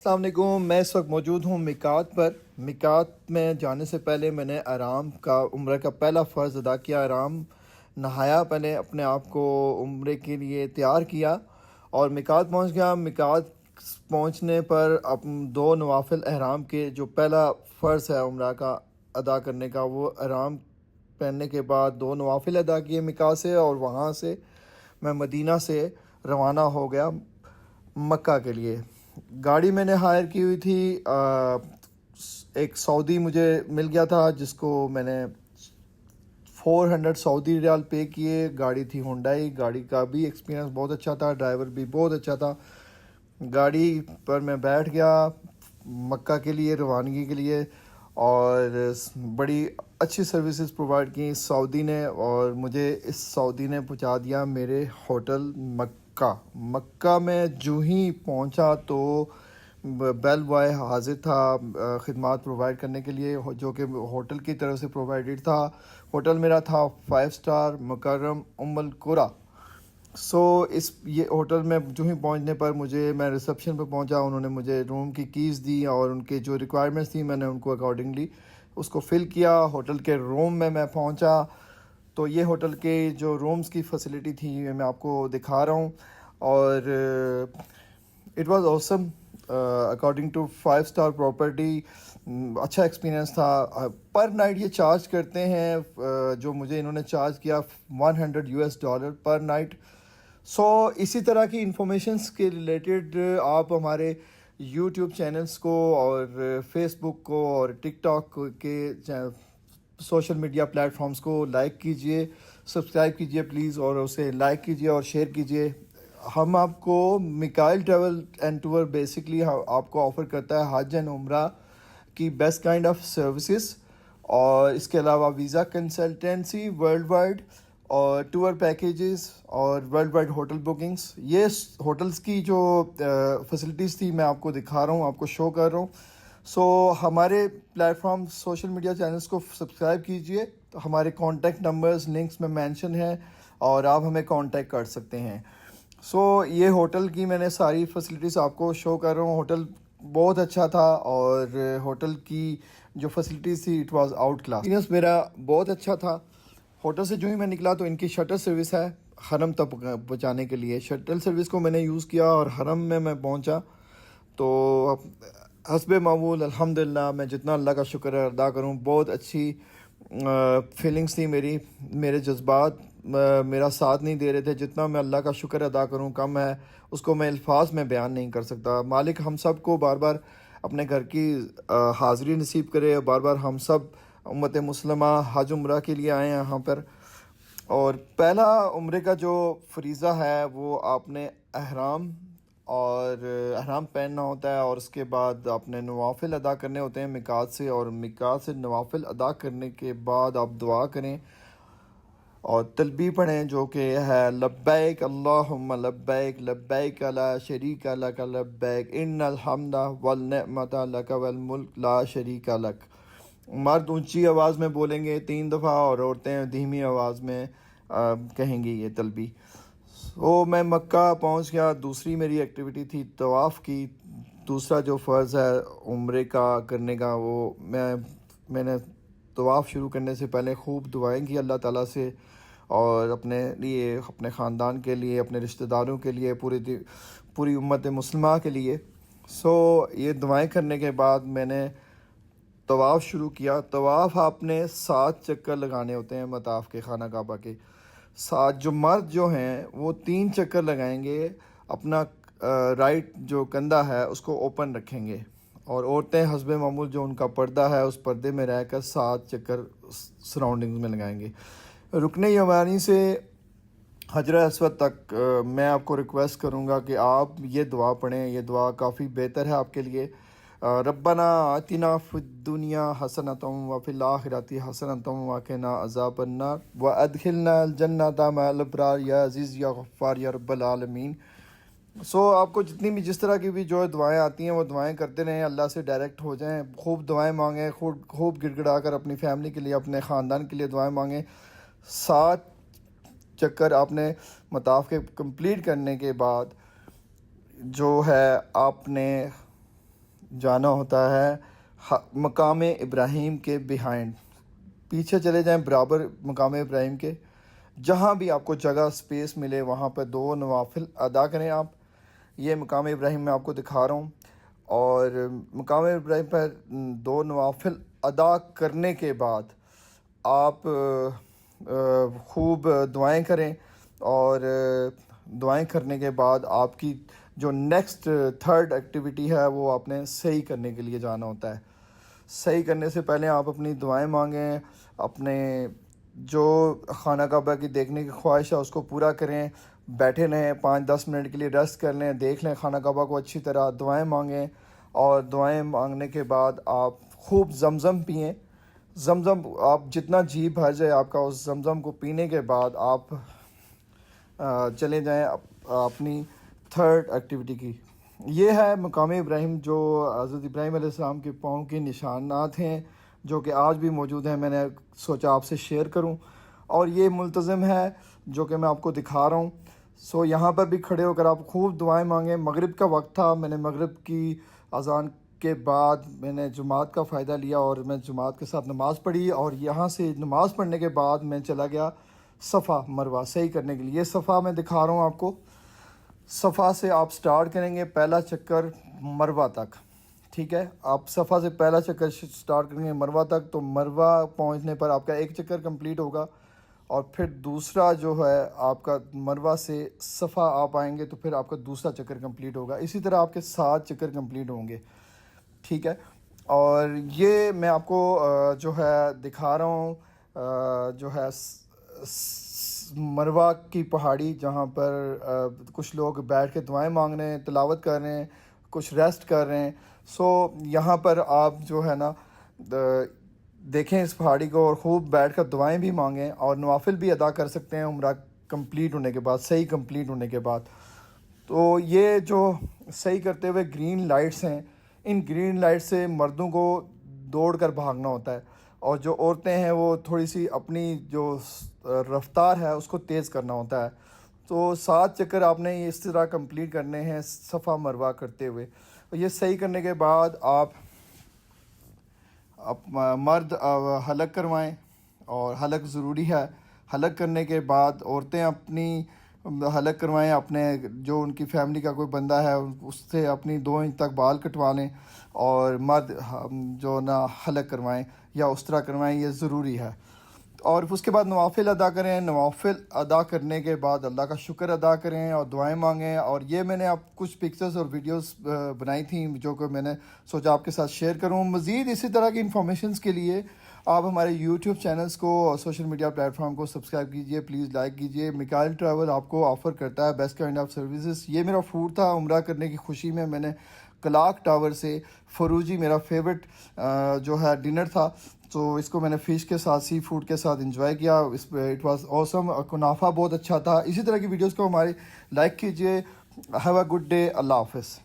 السلام علیکم. میں اس وقت موجود ہوں میقات پر. میقات میں جانے سے پہلے میں نے احرام کا عمرہ کا پہلا فرض ادا کیا. احرام نہایا، پہلے اپنے آپ کو عمرے کے لیے تیار کیا اور میقات پہنچ گیا. میقات پہنچنے پر دو نوافل احرام کے جو پہلا فرض ہے عمرہ کا ادا کرنے کا، وہ احرام پہننے کے بعد دو نوافل ادا کیے میقات سے، اور وہاں سے میں مدینہ سے روانہ ہو گیا مکہ کے لیے. گاڑی میں نے ہائر کی ہوئی تھی. ایک سعودی مجھے مل گیا تھا جس کو میں نے 400 سعودی ریال پے کیے. گاڑی تھی ہونڈائی. گاڑی کا بھی ایکسپیرینس بہت اچھا تھا، ڈرائیور بھی بہت اچھا تھا. گاڑی پر میں بیٹھ گیا مکہ کے لیے روانگی کے لیے، اور بڑی اچھی سروسز پرووائڈ کی سعودی نے، اور مجھے اس سعودی نے پہنچا دیا میرے ہوٹل مکہ میں. جو ہی پہنچا تو بیل بوائے حاضر تھا خدمات پرووائڈ کرنے کے لیے، جو کہ ہوٹل کی طرف سے پرووائڈڈ تھا. ہوٹل میرا تھا 5 اسٹار مکرم القری. یہ ہوٹل میں جو ہی پہنچنے پر میں ریسیپشن پہ پہنچا. انہوں نے مجھے روم کی کیز دی اور ان کے جو ریکوائرمنٹس تھیں میں نے ان کو اکارڈنگلی اس کو فل کیا. ہوٹل کے روم میں پہنچا تو یہ ہوٹل کے جو رومز کی فیسلٹی تھی میں آپ کو دکھا رہا ہوں، اور it was awesome according to 5 star property. اچھا ایکسپیرینس تھا. پر نائٹ یہ چارج کرتے ہیں، جو مجھے انہوں نے چارج کیا $100 پر نائٹ. اسی طرح کی انفارمیشنس کے ریلیٹڈ آپ ہمارے یوٹیوب چینلز کو اور فیس بک کو اور ٹک ٹاک کے سوشل میڈیا پلیٹ فارمز کو لائک کیجئے، سبسکرائب کیجئے پلیز، اور اسے لائک کیجئے اور شیئر کیجئے. ہم آپ کو Mikail travel and tour basically آپ کو آفر کرتا ہے حج اینڈ عمرہ کی بیسٹ کائنڈ آف سروسز، اور اس کے علاوہ ویزا کنسلٹنسی ورلڈ وائڈ، اور ٹور پیکیجز اور ورلڈ وائڈ ہوٹل بکنگز. یہ ہوٹلز کی جو فیسلٹیز تھی میں آپ کو دکھا رہا ہوں، آپ کو شو کر رہا ہوں. ہمارے plate form social media channels کو سبسکرائب کیجئے. ہمارے کانٹیکٹ نمبرز لنکس میں مینشن ہیں اور آپ ہمیں کانٹیکٹ کر سکتے ہیں. یہ ہوٹل کی میں نے ساری فیسلٹیز آپ کو شو کر رہا ہوں. ہوٹل بہت اچھا تھا، اور ہوٹل کی جو فیسلٹیز تھی it was out class. Experience میرا بہت اچھا تھا. ہوٹل سے جو ہی میں نکلا تو ان کی شٹل سروس ہے حرم تک پہنچانے کے لیے. شٹل سروس کو میں نے یوز کیا اور حرم میں پہنچا تو حسب معمول الحمدللہ میں جتنا اللہ کا شکر ادا کروں. بہت اچھی فیلنگس تھی میرے جذبات میرا ساتھ نہیں دے رہے تھے. جتنا میں اللہ کا شکر ادا کروں کم ہے، اس کو میں الفاظ میں بیان نہیں کر سکتا. مالک ہم سب کو بار بار اپنے گھر کی حاضری نصیب کرے. بار بار ہم سب امت مسلمہ حج عمرہ کے لیے آئے ہیں یہاں پر. اور پہلا عمرے کا جو فریضہ ہے وہ آپ نے احرام پہننا ہوتا ہے، اور اس کے بعد آپ نے نوافل ادا کرنے ہوتے ہیں میقات سے، اور میقات سے نوافل ادا کرنے کے بعد آپ دعا کریں اور تلبیہ پڑھیں، جو کہ ہے لبیک اللہم لبیک لبیک لا شریک لک لبیک ان الحمد والنعمت لک والملک لا شریک لک. مرد اونچی آواز میں بولیں گے 3 دفعہ، اور عورتیں دھیمی آواز میں کہیں گی یہ تلبیہ. میں مکہ پہنچ گیا. دوسری میری ایکٹیویٹی تھی طواف کی. دوسرا جو فرض ہے عمرے کا کرنے کا، وہ میں نے طواف شروع کرنے سے پہلے خوب دعائیں کی اللہ تعالیٰ سے، اور اپنے لیے، اپنے خاندان کے لیے، اپنے رشتہ داروں کے لیے، پوری امت مسلمہ کے لیے. یہ دعائیں کرنے کے بعد میں نے طواف شروع کیا. طواف آپ نے 7 چکر لگانے ہوتے ہیں مطاف کے، خانہ کعبہ کے 7. جو مرد جو ہیں وہ 3 چکر لگائیں گے، اپنا رائٹ جو کندھا ہے اس کو اوپن رکھیں گے، اور عورتیں حسب معمول جو ان کا پردہ ہے اس پردے میں رہ کر 7 چکر سراؤنڈنگز میں لگائیں گے. رکن یمانی سے حجر اسود تک میں آپ کو ریکویسٹ کروں گا کہ آپ یہ دعا پڑھیں. یہ دعا کافی بہتر ہے آپ کے لیے. ربنا آتنا فی الدنیا حسنۃ وفی الآخرۃ حسنۃ وقنا عذاب النار وادخلنا الجنۃ مع الابرار یا عزیز یا غفار یا رب العالمین. آپ کو جس طرح کی بھی جو دعائیں آتی ہیں وہ دعائیں کرتے رہیں، اللہ سے ڈائریکٹ ہو جائیں. خوب دعائیں مانگیں، خوب گڑ گڑا کر اپنی فیملی کے لیے، اپنے خاندان کے لیے دعائیں مانگیں. 7 چکر آپ نے مطاف کے کمپلیٹ کرنے کے بعد جو ہے آپ نے جانا ہوتا ہے مقام ابراہیم کے بیہائنڈ. پیچھے چلے جائیں برابر مقام ابراہیم کے, جہاں بھی آپ کو جگہ سپیس ملے وہاں پہ 2 نوافل ادا کریں آپ. یہ مقام ابراہیم میں آپ کو دکھا رہا ہوں, اور مقام ابراہیم پر 2 نوافل ادا کرنے کے بعد آپ خوب دعائیں کریں, اور دعائیں کرنے کے بعد آپ کی جو نیکسٹ 3rd ایکٹیویٹی ہے وہ آپ نے صحیح کرنے کے لیے جانا ہوتا ہے. صحیح کرنے سے پہلے آپ اپنی دعائیں مانگیں, اپنے جو خانہ کعبہ کی دیکھنے کی خواہش ہے اس کو پورا کریں, بیٹھے رہیں 5-10 منٹ کے لیے, ریسٹ کر لیں, دیکھ لیں خانہ کعبہ کو اچھی طرح, دعائیں مانگیں, اور دعائیں مانگنے کے بعد آپ خوب زمزم پئیں. زمزم آپ جتنا جی بھر جائے آپ کا, اس زمزم کو پینے کے بعد آپ چلے جائیں اپنی 3rd ایکٹیویٹی کی. یہ ہے مقام ابراہیم جو حضرت ابراہیم علیہ السلام کے پاؤں کے نشانات ہیں, جو کہ آج بھی موجود ہیں. میں نے سوچا آپ سے شیئر کروں, اور یہ ملتزم ہے جو کہ میں آپ کو دکھا رہا ہوں. سو یہاں پر بھی کھڑے ہو کر آپ خوب دعائیں مانگیں. مغرب کا وقت تھا, میں نے مغرب کی اذان کے بعد میں نے جماعت کا فائدہ لیا اور میں جماعت کے ساتھ نماز پڑھی, اور یہاں سے نماز پڑھنے کے بعد میں چلا گیا صفا مروہ صحیح کرنے کے لیے. یہ صفا میں دکھا رہا ہوں آپ کو. صفا سے آپ سٹارٹ کریں گے پہلا چکر مروہ تک, ٹھیک ہے. آپ صفا سے پہلا چکر سٹارٹ کریں گے مروہ تک, تو مروہ پہنچنے پر آپ کا 1 چکر کمپلیٹ ہوگا, اور پھر دوسرا جو ہے آپ کا مروہ سے صفا آپ آئیں گے تو پھر آپ کا دوسرا چکر کمپلیٹ ہوگا. اسی طرح آپ کے 7 چکر کمپلیٹ ہوں گے, ٹھیک ہے. اور یہ میں آپ کو جو ہے دکھا رہا ہوں جو ہے مروہ کی پہاڑی, جہاں پر کچھ لوگ بیٹھ کے دعائیں مانگ رہے ہیں, تلاوت کر رہے ہیں, کچھ ریسٹ کر رہے ہیں. سو یہاں پر آپ جو ہے نا دیکھیں اس پہاڑی کو, اور خوب بیٹھ کر دعائیں بھی مانگیں, اور نوافل بھی ادا کر سکتے ہیں عمرہ کمپلیٹ ہونے کے بعد, صحیح کمپلیٹ ہونے کے بعد. تو یہ جو صحیح کرتے ہوئے گرین لائٹس ہیں, ان گرین لائٹ سے مردوں کو دوڑ کر بھاگنا ہوتا ہے, اور جو عورتیں ہیں وہ تھوڑی سی اپنی جو رفتار ہے اس کو تیز کرنا ہوتا ہے. تو 7 چکر آپ نے اس طرح کمپلیٹ کرنے ہیں صفا مروہ کرتے ہوئے. یہ صحیح کرنے کے بعد آپ مرد حلق کروائیں, اور حلق ضروری ہے. حلق کرنے کے بعد عورتیں اپنی حلق کروائیں, اپنے جو ان کی فیملی کا کوئی بندہ ہے اس سے اپنی 2 انچ تک بال کٹوا لیں, اور مرد جو نا حلق کروائیں یا اس طرح کروائیں, یہ ضروری ہے. اور اس کے بعد نوافل ادا کریں. نوافل ادا کرنے کے بعد اللہ کا شکر ادا کریں اور دعائیں مانگیں. اور یہ میں نے اب کچھ پکچرز اور ویڈیوز بنائی تھیں جو کہ میں نے سوچا آپ کے ساتھ شیئر کروں. مزید اسی طرح کی انفارمیشنز کے لیے آپ ہمارے یوٹیوب چینلز کو اور سوشل میڈیا پلیٹ فارم کو سبسکرائب کیجئے, پلیز لائک کیجئے. میکائل ٹریول آپ کو آفر کرتا ہے بیسٹ کائنڈ آف سروسز. یہ میرا فوڈ تھا عمرہ کرنے کی خوشی میں میں نے کلاک ٹاور سے فروجی میرا فیورٹ جو ہے ڈنر تھا, تو اس کو میں نے فش کے ساتھ سی فوڈ کے ساتھ انجوائے کیا. It was اوسم. کنافہ بہت اچھا تھا. اسی طرح کی ویڈیوز کو ہماری لائک کیجئے. Have a good day. اللہ حافظ.